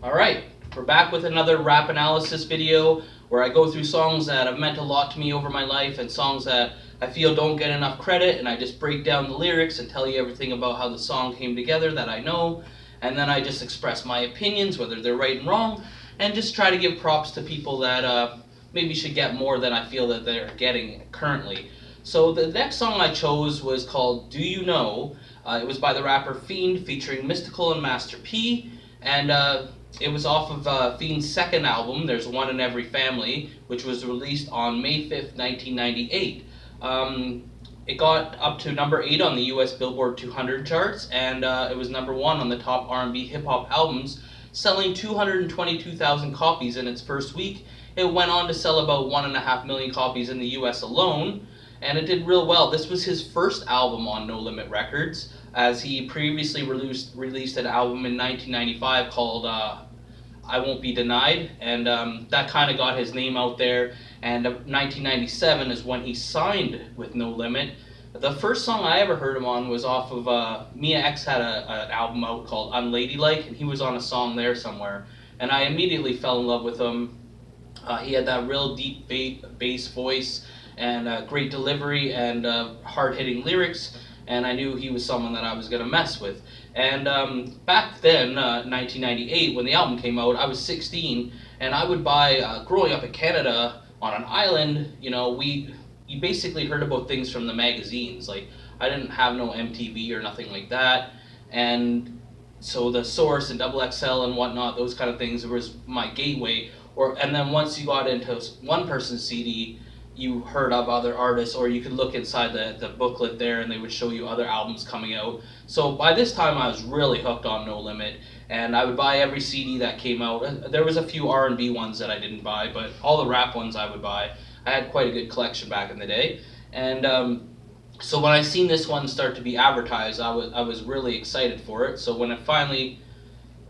Alright, we're back with another rap analysis video where I go through songs that have meant a lot to me over my life and songs that I feel don't get enough credit, and I just break down the lyrics and tell you everything about how the song came together that I know, and then I just express my opinions, whether they're right and wrong, and just try to give props to people that maybe should get more than I feel that they're getting currently. So the next song I chose was called Do You Know? It was by the rapper Fiend featuring Mystikal and Master P, and it was off of Fiend's second album, There's One in Every Family, which was released on May 5th, 1998. It got up to number 8 on the US Billboard 200 charts, and it was number 1 on the top R&B hip-hop albums, selling 222,000 copies in its first week. It went on to sell about 1.5 million copies in the US alone, and it did real well. This was his first album on No Limit Records, as he previously released an album in 1995 called I Won't Be Denied, and that kind of got his name out there. And 1997 is when he signed with No Limit. The first song I ever heard him on was off of Mia X had an album out called Unladylike, and he was on a song there somewhere. And I immediately fell in love with him. He had that real deep bass voice and great delivery and hard-hitting lyrics, and I knew he was someone that I was going to mess with. And back then, 1998, when the album came out, I was 16, and I would buy, growing up in Canada on an island, you basically heard about things from the magazines. Like, I didn't have no MTV or nothing like that, and so the Source and Double XL and whatnot, those kind of things, was my gateway. And then once you got into one person's CD, you heard of other artists, or you could look inside the booklet there and they would show you other albums coming out. So by this time I was really hooked on No Limit, and I would buy every CD that came out. There was a few R&B ones that I didn't buy, but all the rap ones I would buy. I had quite a good collection back in the day. And so when I seen this one start to be advertised, I was really excited for it. So when it finally,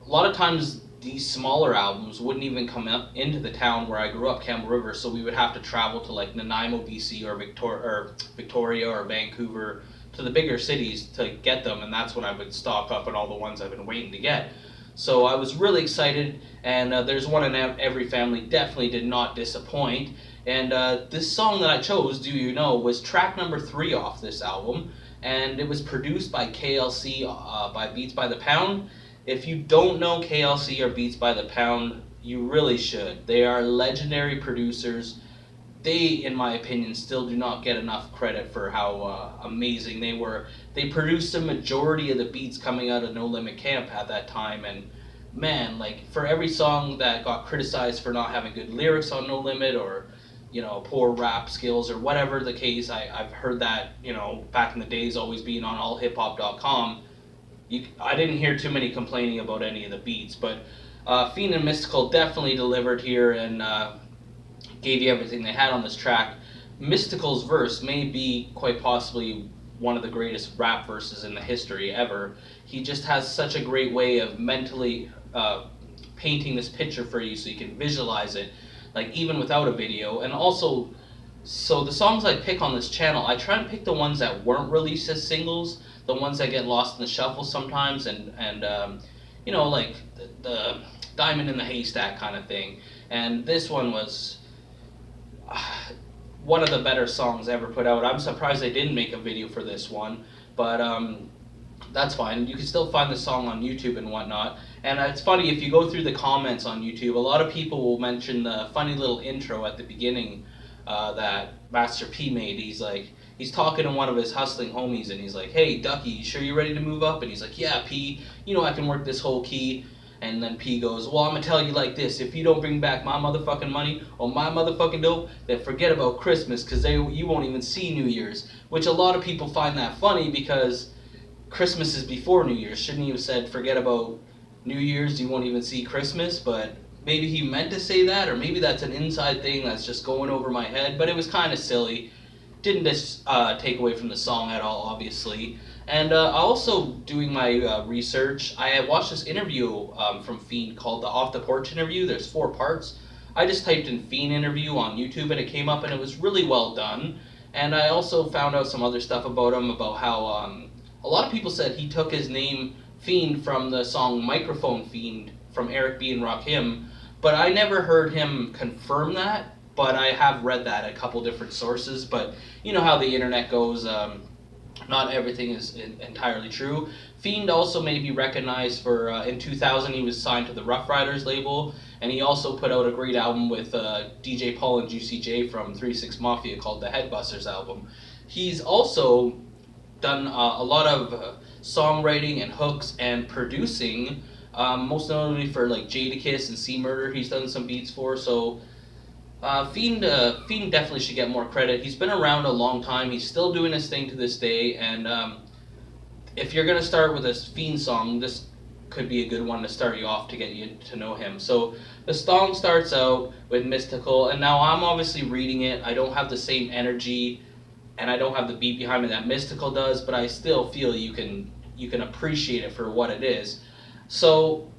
a lot of times these smaller albums wouldn't even come up into the town where I grew up, Campbell River, so we would have to travel to like Nanaimo, BC, or Victoria or Vancouver, to the bigger cities to get them, and that's when I would stock up on all the ones I've been waiting to get. So I was really excited, and There's One in Every Family definitely did not disappoint. And this song that I chose, Do You Know, was track number 3 off this album, and it was produced by KLC by Beats by the Pound. If you don't know KLC or Beats by the Pound, you really should. They are legendary producers. They, in my opinion, still do not get enough credit for how amazing they were. They produced a majority of the beats coming out of No Limit Camp at that time, and man, like, for every song that got criticized for not having good lyrics on No Limit, or poor rap skills, or whatever the case, I've heard that, back in the days, always being on allhiphop.com. I didn't hear too many complaining about any of the beats, but Fiend and Mystikal definitely delivered here, and gave you everything they had on this track. Mystikal's verse may be quite possibly one of the greatest rap verses in the history ever. He just has such a great way of mentally painting this picture for you so you can visualize it, like even without a video. And also, so the songs I pick on this channel, I try and pick the ones that weren't released as singles, the ones that get lost in the shuffle sometimes, and like the diamond in the haystack kind of thing. And this one was one of the better songs ever put out. I'm surprised they didn't make a video for this one, but that's fine. You can still find the song on YouTube and whatnot. And it's funny, if you go through the comments on YouTube, a lot of people will mention the funny little intro at the beginning that Master P made. He's talking to one of his hustling homies, and he's like, "Hey, Ducky, you sure you're ready to move up?" And he's like, "Yeah, P, I can work this whole key." And then P goes, "Well, I'm gonna tell you like this: if you don't bring back my motherfucking money or my motherfucking dough, then forget about Christmas, because you won't even see New Year's." Which a lot of people find that funny, because Christmas is before New Year's. Shouldn't he have said, "Forget about New Year's, you won't even see Christmas"? But maybe he meant to say that, or maybe that's an inside thing that's just going over my head. But it was kind of silly. Didn't take away from the song at all, obviously. And also, doing my research, I watched this interview from Fiend called the Off the Porch interview. There's 4 parts. I just typed in Fiend interview on YouTube, and it came up, and it was really well done. And I also found out some other stuff about him, about how a lot of people said he took his name Fiend from the song Microphone Fiend from Eric B and Rakim, but I never heard him confirm that. But I have read that at a couple different sources. But you know how the internet goes. Not everything is entirely true. Fiend also may be recognized for in 2000 he was signed to the Rough Riders label, and he also put out a great album with DJ Paul and Juicy J from 3 6 Mafia called the Headbusters album. He's also done a lot of songwriting and hooks and producing, most notably for like Jadakiss and C Murder. He's done some beats for. So Fiend definitely should get more credit. He's been around a long time. He's still doing his thing to this day. And if you're gonna start with a Fiend song, this could be a good one to start you off to get you to know him. So the song starts out with Mystikal, and now I'm obviously reading it. I don't have the same energy, and I don't have the beat behind me that Mystikal does, but I still feel you can appreciate it for what it is. So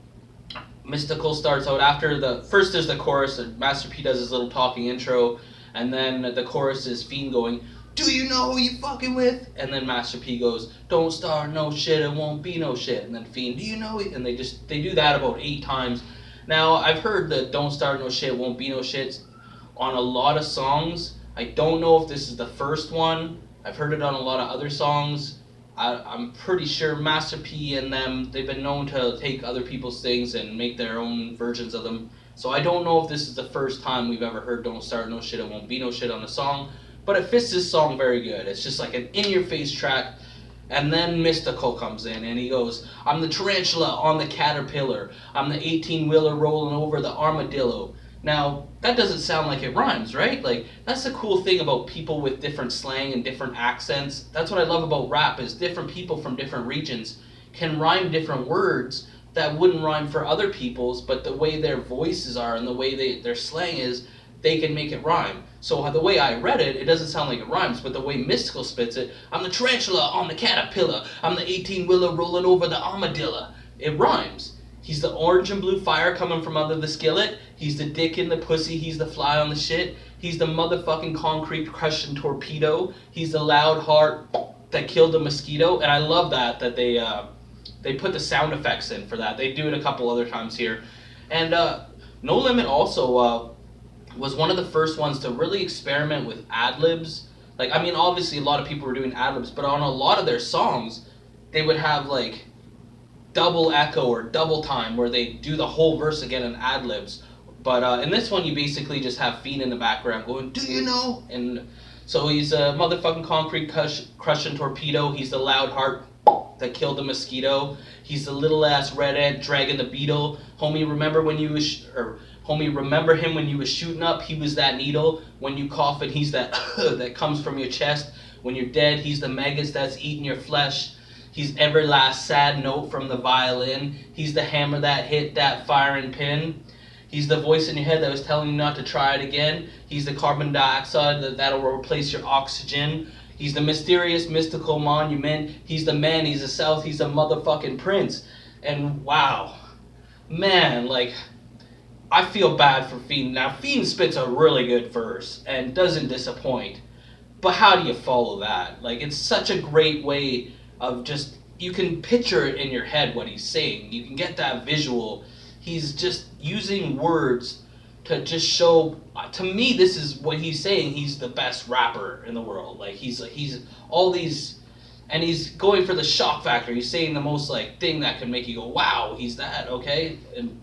Mystikal starts out after first there's the chorus. Master P does his little talking intro, and then the chorus is Fiend going, "Do you know who you fucking with?" And then Master P goes, "Don't start no shit, it won't be no shit." And then Fiend, "Do you know it?" And they do that about 8 times. Now I've heard the "Don't start no shit, won't be no shit" on a lot of songs. I don't know if this is the first one. I've heard it on a lot of other songs. I'm pretty sure Master P and them, they've been known to take other people's things and make their own versions of them. So I don't know if this is the first time we've ever heard "Don't Start No Shit, It Won't Be No Shit" on a song, but it fits this song very good. It's just like an in-your-face track. And then Mystikal comes in and he goes, "I'm the tarantula on the caterpillar. I'm the 18-wheeler rolling over the armadillo." Now, that doesn't sound like it rhymes, right? Like, that's the cool thing about people with different slang and different accents. That's what I love about rap, is different people from different regions can rhyme different words that wouldn't rhyme for other people's, but the way their voices are and the way their slang is, they can make it rhyme. So the way I read it, it doesn't sound like it rhymes, but the way Mystikal spits it, "I'm the tarantula on the caterpillar. I'm the 18-wheeler rolling over the armadillo." It rhymes. He's the orange and blue fire coming from under the skillet. He's the dick in the pussy. He's the fly on the shit. He's the motherfucking concrete crushing torpedo. He's the loud heart that killed the mosquito. And I love that they put the sound effects in for that. They do it a couple other times here. And No Limit also was one of the first ones to really experiment with ad-libs. Like, I mean, obviously a lot of people were doing ad-libs, but on a lot of their songs, they would have like double echo or double time where they do the whole verse again in ad-libs. But in this one, you basically just have Fiend in the background going, "Do you know?" And so he's a motherfucking concrete crushing torpedo. He's the loud heart that killed the mosquito. He's the little ass red ant dragging the beetle. Homie, remember when you was, or homie, remember him when you was shooting up? He was that needle. When you coughing, he's that that comes from your chest. When you're dead, he's the maggots that's eating your flesh. He's every last sad note from the violin. He's the hammer that hit that firing pin. He's the voice in your head that was telling you not to try it again. He's the carbon dioxide that'll replace your oxygen. He's the mysterious, mystical monument. He's the man, he's the South, he's the motherfucking prince. And wow, man, like, I feel bad for Fiend. Now, Fiend spits a really good verse and doesn't disappoint. But how do you follow that? Like, it's such a great way of just, you can picture it in your head what he's saying. You can get that visual. He's just using words to just show, to me, this is what he's saying. He's the best rapper in the world. Like, he's all these, and he's going for the shock factor. He's saying the most like thing that can make you go, wow, he's that, okay? And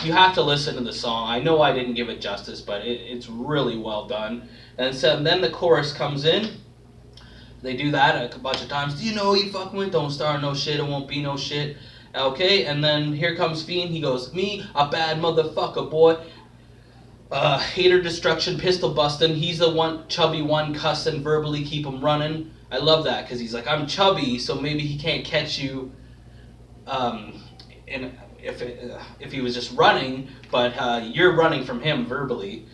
you have to listen to the song. I know I didn't give it justice, but it's really well done. And so then the chorus comes in. They do that a bunch of times. "Do you know who you fucking with? Don't start no shit, it won't be no shit." Okay, and then here comes Fiend. He goes, "Me, a bad motherfucker, boy. Hater destruction, pistol busting. He's the one, chubby one, cussing, verbally keep him running." I love that, because he's like, "I'm chubby, so maybe he can't catch you and if he was just running, but you're running from him verbally."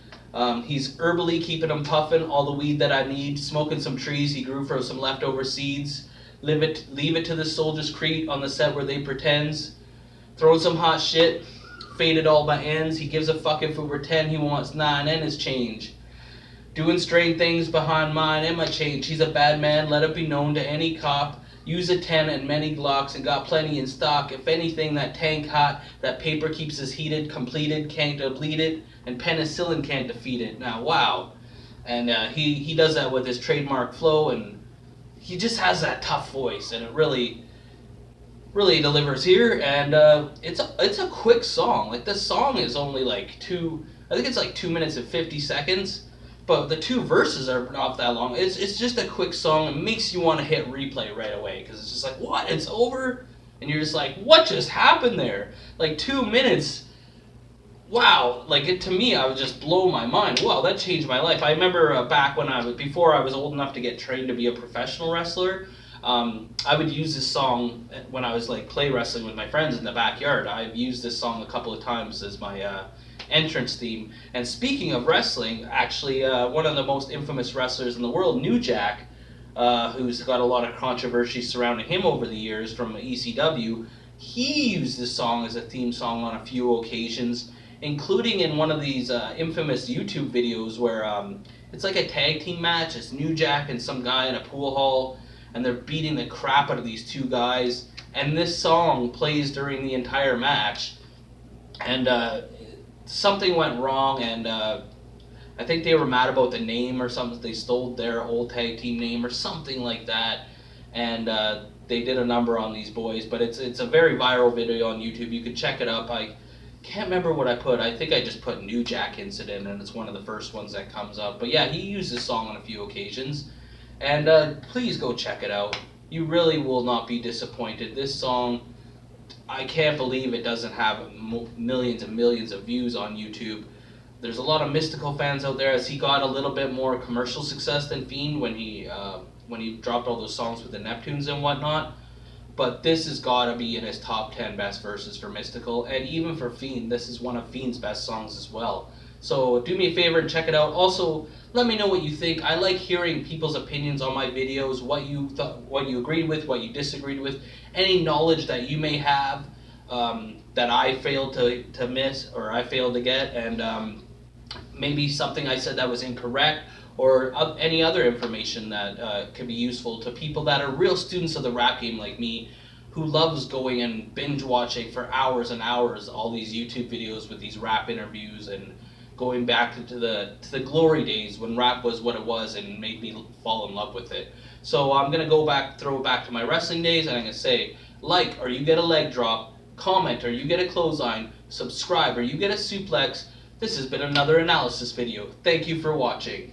He's herbally keeping him puffing, all the weed that I need, smoking some trees he grew from some leftover seeds. Leave it to the soldiers Crete on the set where they pretends. Throwing some hot shit, faded all my ends. He gives a fuck if we were 10, he wants 9 and his change. Doing strange things behind mine and my change. He's a bad man, let it be known to any cop. Use a 10 and many Glocks and got plenty in stock. If anything, that tank hot, that paper keeps us heated, completed, can't deplete it, and penicillin can't defeat it. Now, wow. And he does that with his trademark flow, and he just has that tough voice, and it really delivers here. And it's a quick song. Like, the song is only like I think it's like 2 minutes and 50 seconds, but the two verses are not that long. It's just a quick song. It makes you want to hit replay right away because it's just like, what? It's over, and you're just like, what just happened there? Like 2 minutes. Wow, like to me, I would just blow my mind. Wow, that changed my life. I remember back when before I was old enough to get trained to be a professional wrestler. I would use this song when I was like play wrestling with my friends in the backyard. I've used this song a couple of times as my entrance theme. And speaking of wrestling, actually, one of the most infamous wrestlers in the world, New Jack, who's got a lot of controversy surrounding him over the years from ECW, he used this song as a theme song on a few occasions, including in one of these infamous YouTube videos where it's like a tag team match. It's New Jack and some guy in a pool hall, and they're beating the crap out of these two guys, and this song plays during the entire match, and something went wrong, and I think they were mad about the name or something. They stole their old tag team name or something like that, and they did a number on these boys. But it's a very viral video on YouTube. You can check it up. I can't remember what I put. I think I just put New Jack Incident, and it's one of the first ones that comes up. But yeah, he used this song on a few occasions, and please go check it out. You really will not be disappointed. This song, I can't believe it doesn't have millions and millions of views on YouTube. There's a lot of Mystikal fans out there, as he got a little bit more commercial success than Fiend when he dropped all those songs with the Neptunes and whatnot. But this has got to be in his top 10 best verses for Mystikal, and even for Fiend, this is one of Fiend's best songs as well. So do me a favor and check it out. Also, let me know what you think. I like hearing people's opinions on my videos, what you thought, what you agreed with, what you disagreed with, any knowledge that you may have that I failed to miss or I failed to get, and maybe something I said that was incorrect, or any other information that could be useful to people that are real students of the rap game like me, who loves going and binge watching for hours and hours all these YouTube videos with these rap interviews, and going back to the glory days when rap was what it was and made me fall in love with it. So I'm gonna throw it back to my wrestling days, and I'm gonna say, like, or you get a leg drop, comment, or you get a clothesline, subscribe, or you get a suplex. This has been another analysis video. Thank you for watching.